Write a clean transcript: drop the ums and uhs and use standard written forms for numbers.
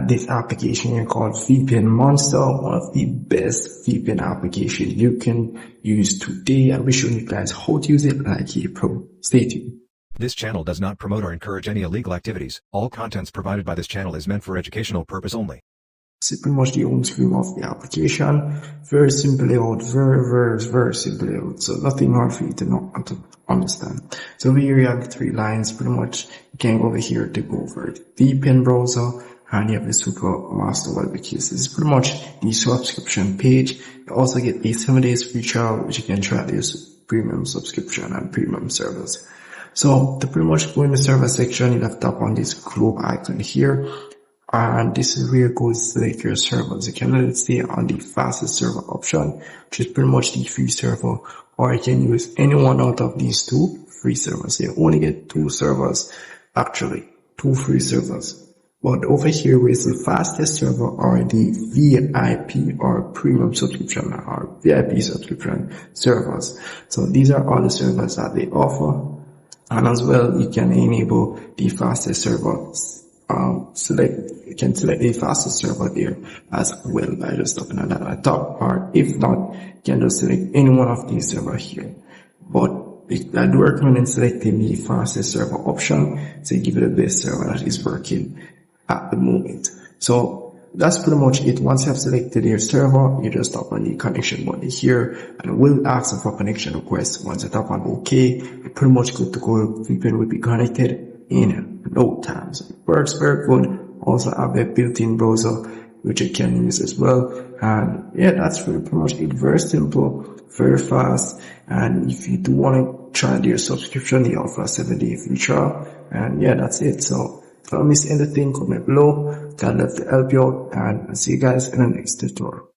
this application here called VPN Monster, one of the best VPN applications you can use today. I'll be showing you guys how to use it like a pro. Stay tuned. This channel does not promote or encourage any illegal activities. All contents provided by this channel is meant for educational purpose only. This is pretty much the home screen of the application. Very simple layout, very simple layout. So nothing hard for you to understand. So over here you have the 3 lines. Pretty much you can go over here to go over the VPN browser, and you have the super master web case. This is pretty much the subscription page. You also get a 7 days free trial, which you can try this premium subscription and premium service. So to pretty much go in the server section, you have to tap on this globe icon here. And this is where you go to select your servers. You can let it stay on the fastest server option, which is pretty much the free server, or you can use any one out of these 2 free servers. You only get 2 servers, actually 2 free servers. But over here where it's the fastest server are the VIP or premium subscription or VIP subscription servers. So these are all the servers that they offer. And as well, you can enable the fastest server. You can select the fastest server there as well by just tapping on that at the top, or if not, you can just select any one of these servers here. But I do recommend selecting the fastest server option to give you the best server that is working at the moment. So that's pretty much it. Once you have selected your server, you just tap on the connection button here, and it will ask for connection request. Once you tap on OK, you're pretty much good to go. VPN will be connected in no time. So it works very good. Also have a built-in browser which you can use as well. And yeah, that's really pretty much it. Very simple, very fast. And if you do want to try your subscription, they offer a 7-day free trial. And yeah, that's it. So if I miss anything, comment below. God love to help you out, and I'll see you guys in the next tutorial.